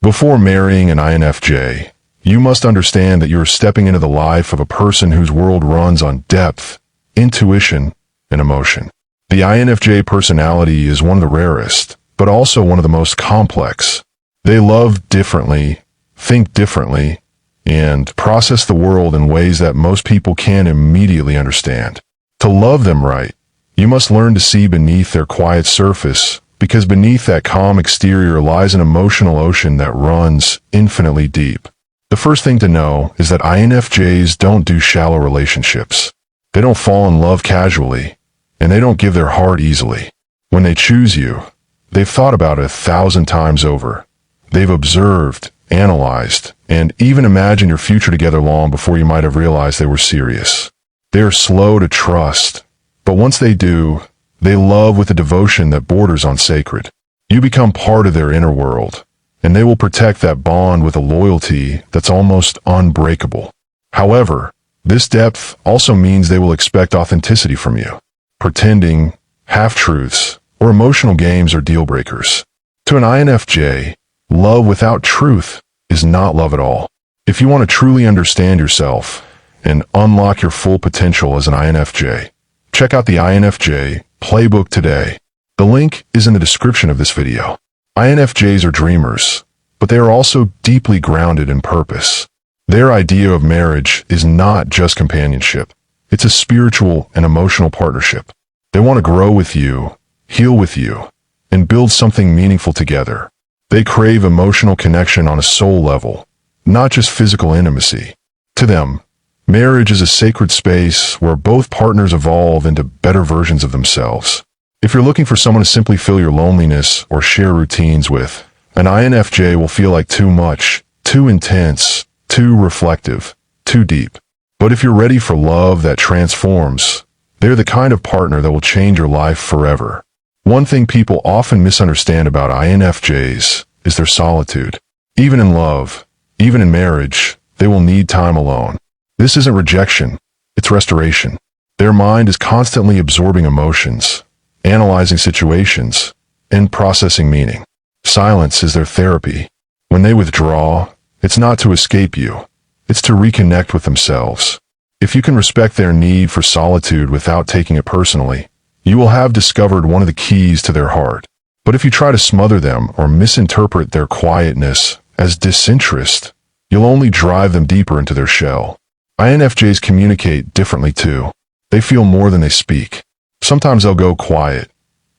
Before marrying an INFJ, you must understand that you are stepping into the life of a person whose world runs on depth, intuition, and emotion. The INFJ personality is one of the rarest, but also one of the most complex. They love differently, think differently, and process the world in ways that most people can't immediately understand. To love them right, you must learn to see beneath their quiet surface, because beneath that calm exterior lies an emotional ocean that runs infinitely deep. The first thing to know is that INFJs don't do shallow relationships. They don't fall in love casually, and they don't give their heart easily. When they choose you, they've thought about it 1,000 times over. They've observed, analyzed, and even imagined your future together long before you might have realized they were serious. They are slow to trust, but once they do, they love with a devotion that borders on sacred. You become part of their inner world, and they will protect that bond with a loyalty that's almost unbreakable. However, this depth also means they will expect authenticity from you. Pretending, half-truths, or emotional games are deal breakers. To an INFJ, love without truth is not love at all. If you want to truly understand yourself and unlock your full potential as an INFJ, check out the INFJ Playbook today. The link is in the description of this video. INFJs are dreamers, but they are also deeply grounded in purpose. Their idea of marriage is not just companionship. It's a spiritual and emotional partnership. They want to grow with you, heal with you, and build something meaningful together. They crave emotional connection on a soul level, not just physical intimacy. To them, marriage is a sacred space where both partners evolve into better versions of themselves. If you're looking for someone to simply fill your loneliness or share routines with, an INFJ will feel like too much, too intense, too reflective, too deep. But if you're ready for love that transforms, they're the kind of partner that will change your life forever. One thing people often misunderstand about INFJs is their solitude. Even in love, even in marriage, they will need time alone. This isn't rejection, it's restoration. Their mind is constantly absorbing emotions, analyzing situations, and processing meaning. Silence is their therapy. When they withdraw, it's not to escape you, it's to reconnect with themselves. If you can respect their need for solitude without taking it personally, you will have discovered one of the keys to their heart. But if you try to smother them or misinterpret their quietness as disinterest, you'll only drive them deeper into their shell. INFJs communicate differently too. They feel more than they speak. Sometimes they'll go quiet,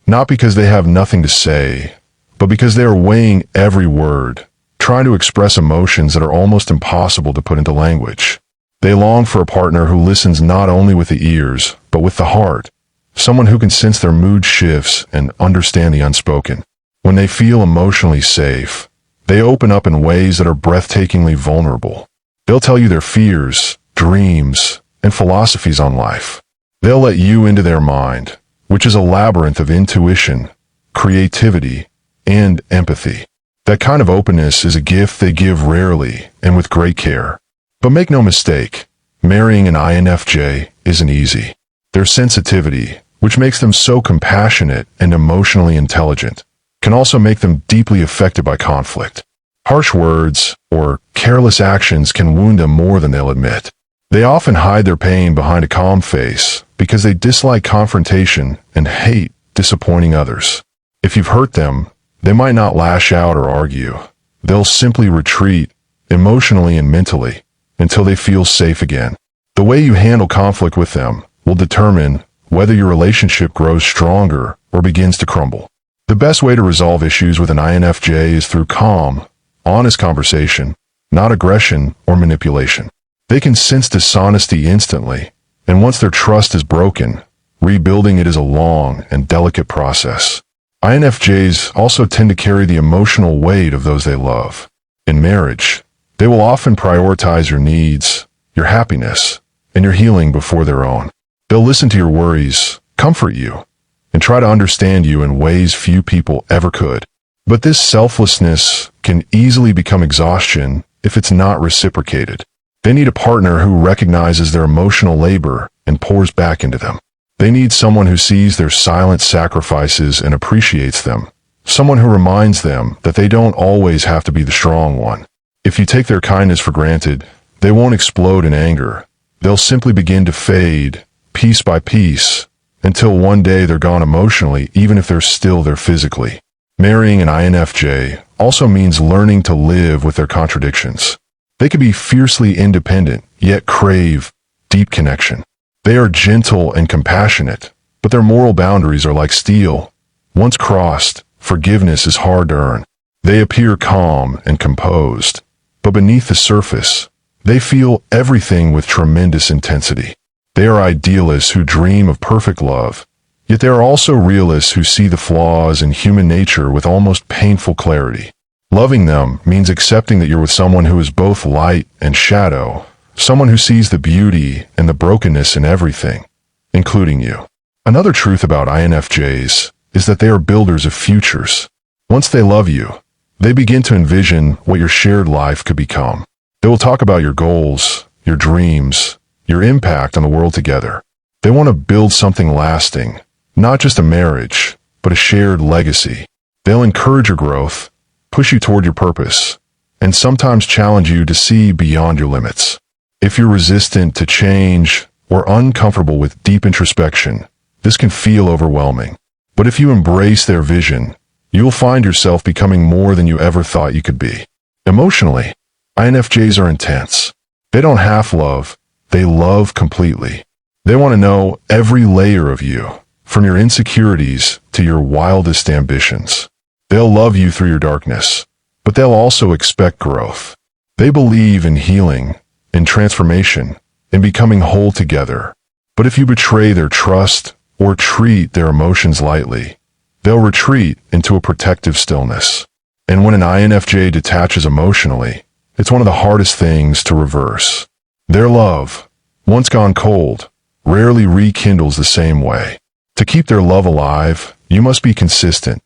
not because they have nothing to say, but because they are weighing every word, trying to express emotions that are almost impossible to put into language. They long for a partner who listens not only with the ears, but with the heart. Someone who can sense their mood shifts and understand the unspoken. When they feel emotionally safe, they open up in ways that are breathtakingly vulnerable. They'll tell you their fears, dreams, and philosophies on life. They'll let you into their mind, which is a labyrinth of intuition, creativity, and empathy. That kind of openness is a gift they give rarely and with great care. But make no mistake, marrying an INFJ isn't easy. Their sensitivity, which makes them so compassionate and emotionally intelligent, can also make them deeply affected by conflict. Harsh words or careless actions can wound them more than they'll admit. They often hide their pain behind a calm face because they dislike confrontation and hate disappointing others. If you've hurt them, they might not lash out or argue. They'll simply retreat, emotionally and mentally, until they feel safe again. The way you handle conflict with them will determine whether your relationship grows stronger or begins to crumble. The best way to resolve issues with an INFJ is through calm, honest conversation, not aggression or manipulation. They can sense dishonesty instantly, and once their trust is broken, rebuilding it is a long and delicate process. INFJs also tend to carry the emotional weight of those they love. In marriage, they will often prioritize your needs, your happiness, and your healing before their own. They'll listen to your worries, comfort you, and try to understand you in ways few people ever could. But this selflessness can easily become exhaustion if it's not reciprocated. They need a partner who recognizes their emotional labor and pours back into them. They need someone who sees their silent sacrifices and appreciates them, someone who reminds them that they don't always have to be the strong one. If you take their kindness for granted, they won't explode in anger. They'll simply begin to fade, piece by piece, until one day they're gone emotionally, even if they're still there physically. Marrying an INFJ also means learning to live with their contradictions. They can be fiercely independent, yet crave deep connection. They are gentle and compassionate, but their moral boundaries are like steel. Once crossed, forgiveness is hard to earn. They appear calm and composed, but beneath the surface, they feel everything with tremendous intensity. They are idealists who dream of perfect love, yet they are also realists who see the flaws in human nature with almost painful clarity. Loving them means accepting that you're with someone who is both light and shadow, someone who sees the beauty and the brokenness in everything, including you. Another truth about INFJs is that they are builders of futures. Once they love you, they begin to envision what your shared life could become. They will talk about your goals, your dreams, your impact on the world together. They want to build something lasting, not just a marriage, but a shared legacy. They'll encourage your growth, push you toward your purpose, and sometimes challenge you to see beyond your limits. If you're resistant to change or uncomfortable with deep introspection, this can feel overwhelming. But if you embrace their vision, you'll find yourself becoming more than you ever thought you could be. Emotionally, INFJs are intense. They don't half-love, they love completely. They want to know every layer of you, from your insecurities to your wildest ambitions. They'll love you through your darkness, but they'll also expect growth. They believe in healing, in transformation, in becoming whole together. But if you betray their trust or treat their emotions lightly, they'll retreat into a protective stillness. And when an INFJ detaches emotionally, it's one of the hardest things to reverse. Their love, once gone cold, rarely rekindles the same way. To keep their love alive, you must be consistent.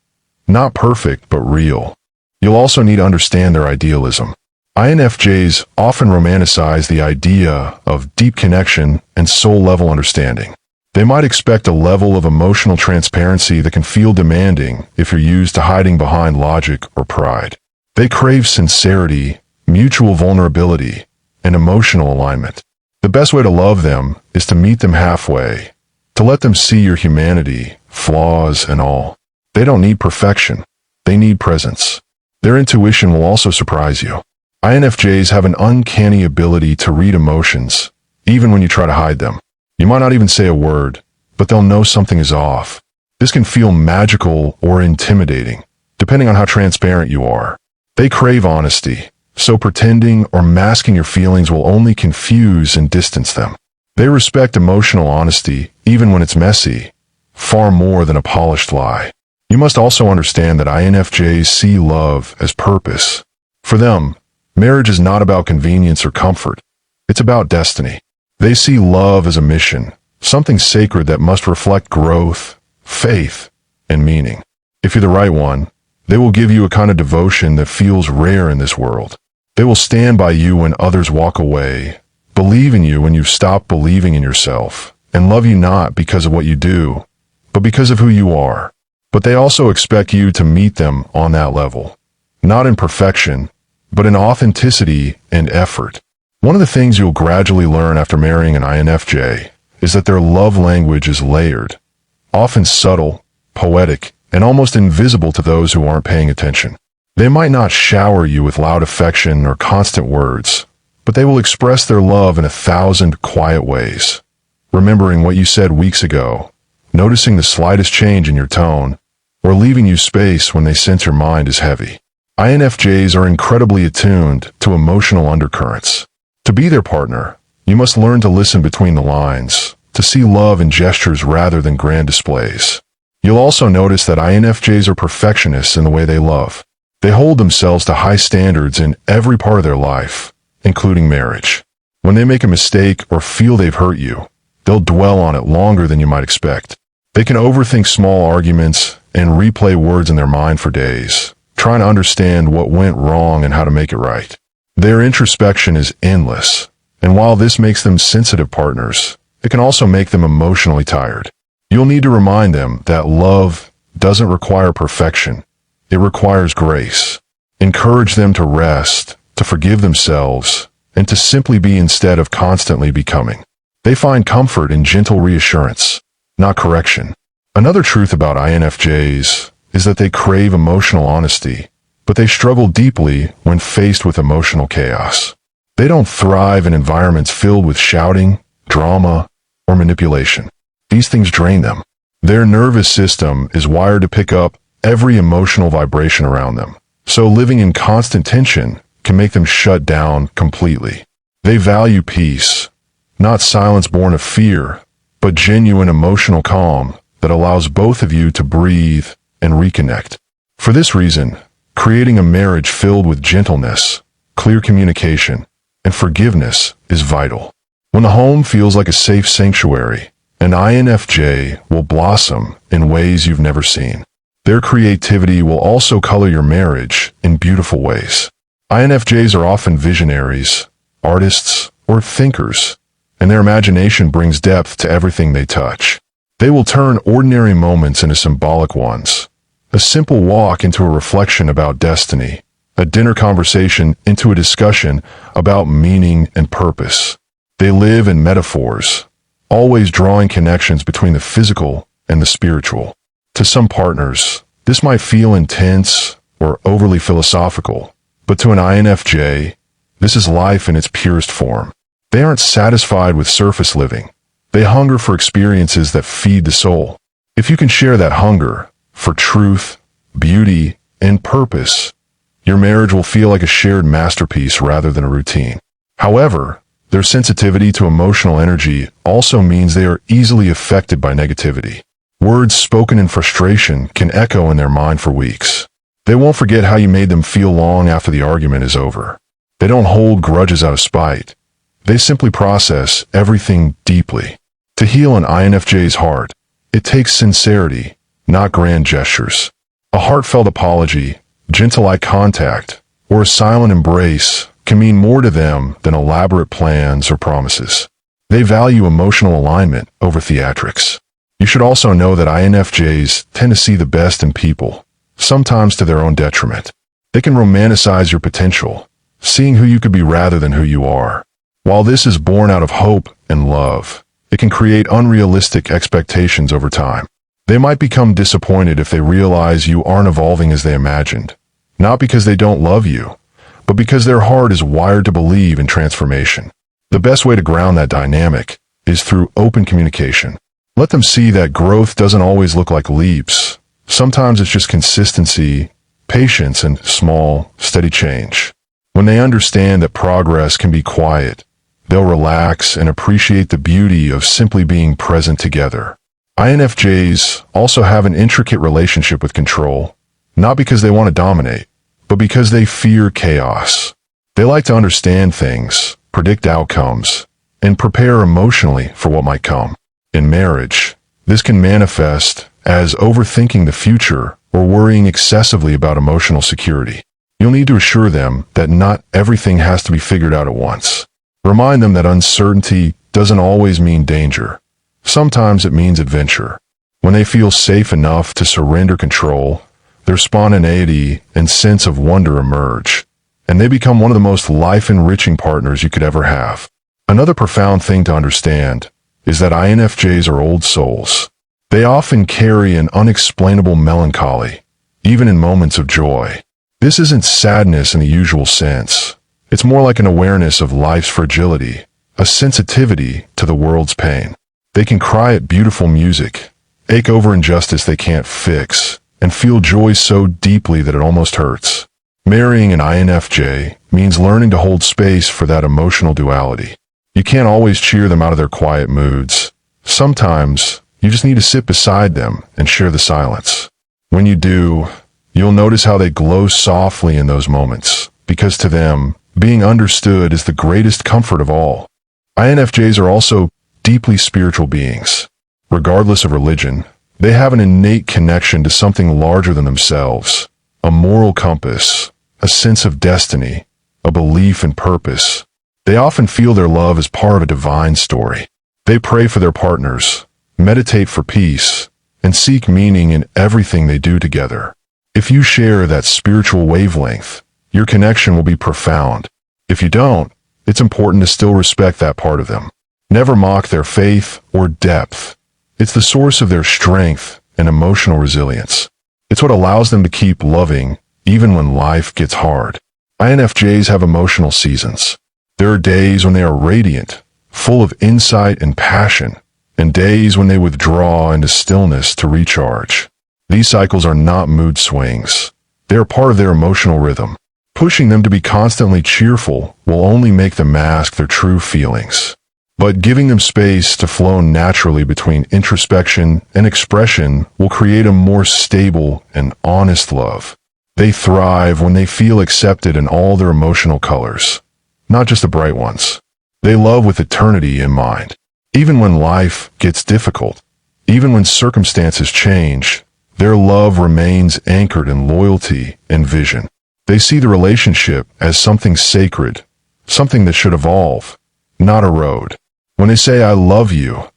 Not perfect, but real. You'll also need to understand their idealism. INFJs often romanticize the idea of deep connection and soul-level understanding. They might expect a level of emotional transparency that can feel demanding if you're used to hiding behind logic or pride. They crave sincerity, mutual vulnerability, and emotional alignment. The best way to love them is to meet them halfway, to let them see your humanity, flaws, and all. They don't need perfection. They need presence. Their intuition will also surprise you. INFJs have an uncanny ability to read emotions, even when you try to hide them. You might not even say a word, but they'll know something is off. This can feel magical or intimidating, depending on how transparent you are. They crave honesty, so pretending or masking your feelings will only confuse and distance them. They respect emotional honesty, even when it's messy, far more than a polished lie. You must also understand that INFJs see love as purpose. For them, marriage is not about convenience or comfort. It's about destiny. They see love as a mission, something sacred that must reflect growth, faith, and meaning. If you're the right one, they will give you a kind of devotion that feels rare in this world. They will stand by you when others walk away, believe in you when you've stopped believing in yourself, and love you not because of what you do, but because of who you are. But they also expect you to meet them on that level, not in perfection, but in authenticity and effort. One of the things you'll gradually learn after marrying an INFJ is that their love language is layered, often subtle, poetic, and almost invisible to those who aren't paying attention. They might not shower you with loud affection or constant words, but they will express their love in 1,000 quiet ways. Remembering what you said weeks ago, noticing the slightest change in your tone, or leaving you space when they sense your mind is heavy. INFJs are incredibly attuned to emotional undercurrents. To be their partner, you must learn to listen between the lines, to see love in gestures rather than grand displays. You'll also notice that INFJs are perfectionists in the way they love. They hold themselves to high standards in every part of their life, including marriage. When they make a mistake or feel they've hurt you, they'll dwell on it longer than you might expect. They can overthink small arguments and replay words in their mind for days, trying to understand what went wrong and how to make it right. Their introspection is endless, and while this makes them sensitive partners, it can also make them emotionally tired. You'll need to remind them that love doesn't require perfection. it requires grace. Encourage them to rest, to forgive themselves, and to simply be instead of constantly becoming. They find comfort in gentle reassurance, not correction. Another truth about INFJs is that they crave emotional honesty, but they struggle deeply when faced with emotional chaos. They don't thrive in environments filled with shouting, drama, or manipulation. These things drain them. Their nervous system is wired to pick up every emotional vibration around them, so living in constant tension can make them shut down completely. They value peace, not silence born of fear, but genuine emotional calm that allows both of you to breathe and reconnect. For this reason, creating a marriage filled with gentleness, clear communication, and forgiveness is vital. When the home feels like a safe sanctuary, an INFJ will blossom in ways you've never seen. Their creativity will also color your marriage in beautiful ways. INFJs are often visionaries, artists, or thinkers, and their imagination brings depth to everything they touch. They will turn ordinary moments into symbolic ones. A simple walk into a reflection about destiny, a dinner conversation into a discussion about meaning and purpose. They live in metaphors, always drawing connections between the physical and the spiritual. To some partners, this might feel intense or overly philosophical, but to an INFJ, this is life in its purest form. They aren't satisfied with surface living. They hunger for experiences that feed the soul. If you can share that hunger for truth, beauty, and purpose, your marriage will feel like a shared masterpiece rather than a routine. However, their sensitivity to emotional energy also means they are easily affected by negativity. Words spoken in frustration can echo in their mind for weeks. They won't forget how you made them feel long after the argument is over. They don't hold grudges out of spite. They simply process everything deeply. To heal an INFJ's heart, it takes sincerity, not grand gestures. A heartfelt apology, gentle eye contact, or a silent embrace can mean more to them than elaborate plans or promises. They value emotional alignment over theatrics. You should also know that INFJs tend to see the best in people, sometimes to their own detriment. They can romanticize your potential, seeing who you could be rather than who you are. While this is born out of hope and love, it can create unrealistic expectations over time. They might become disappointed if they realize you aren't evolving as they imagined, not because they don't love you, but because their heart is wired to believe in transformation. The best way to ground that dynamic is through open communication. Let them see that growth doesn't always look like leaps. Sometimes it's just consistency, patience, and small, steady change. When they understand that progress can be quiet, they'll relax and appreciate the beauty of simply being present together. INFJs also have an intricate relationship with control, not because they want to dominate, but because they fear chaos. They like to understand things, predict outcomes, and prepare emotionally for what might come. In marriage, this can manifest as overthinking the future or worrying excessively about emotional security. You'll need to assure them that not everything has to be figured out at once. Remind them that uncertainty doesn't always mean danger. Sometimes it means adventure. When they feel safe enough to surrender control, their spontaneity and sense of wonder emerge, and they become one of the most life-enriching partners you could ever have. Another profound thing to understand is that INFJs are old souls. They often carry an unexplainable melancholy, even in moments of joy. This isn't sadness in the usual sense. It's more like an awareness of life's fragility, a sensitivity to the world's pain. They can cry at beautiful music, ache over injustice they can't fix, and feel joy so deeply that it almost hurts. Marrying an INFJ means learning to hold space for that emotional duality. You can't always cheer them out of their quiet moods. Sometimes, you just need to sit beside them and share the silence. When you do, you'll notice how they glow softly in those moments, because to them, being understood is the greatest comfort of all. INFJs are also deeply spiritual beings. Regardless of religion, they have an innate connection to something larger than themselves, a moral compass, a sense of destiny, a belief in purpose. They often feel their love as part of a divine story. They pray for their partners, meditate for peace, and seek meaning in everything they do together. If you share that spiritual wavelength, your connection will be profound. If you don't, it's important to still respect that part of them. Never mock their faith or depth. It's the source of their strength and emotional resilience. It's what allows them to keep loving even when life gets hard. INFJs have emotional seasons. There are days when they are radiant, full of insight and passion, and days when they withdraw into stillness to recharge. These cycles are not mood swings. They are part of their emotional rhythm. Pushing them to be constantly cheerful will only make them mask their true feelings. But giving them space to flow naturally between introspection and expression will create a more stable and honest love. They thrive when they feel accepted in all their emotional colors, not just the bright ones. They love with eternity in mind. Even when life gets difficult, even when circumstances change, their love remains anchored in loyalty and vision. They see the relationship as something sacred, something that should evolve, not erode. When they say, "I love you,"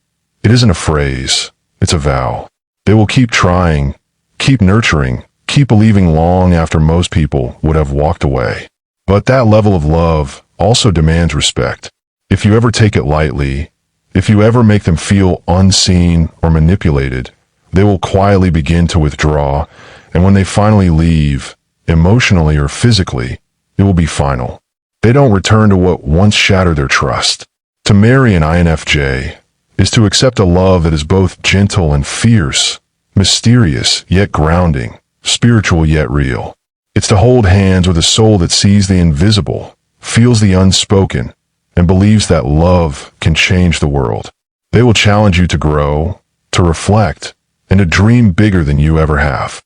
it isn't a phrase, it's a vow. They will keep trying, keep nurturing, keep believing long after most people would have walked away. But that level of love also demands respect. If you ever take it lightly, if you ever make them feel unseen or manipulated, they will quietly begin to withdraw, and when they finally leave, emotionally or physically, it will be final. They don't return to what once shattered their trust. To marry an INFJ is to accept a love that is both gentle and fierce, mysterious yet grounding, spiritual yet real. It's to hold hands with a soul that sees the invisible, feels the unspoken, and believes that love can change the world. They will challenge you to grow, to reflect, and to dream bigger than you ever have.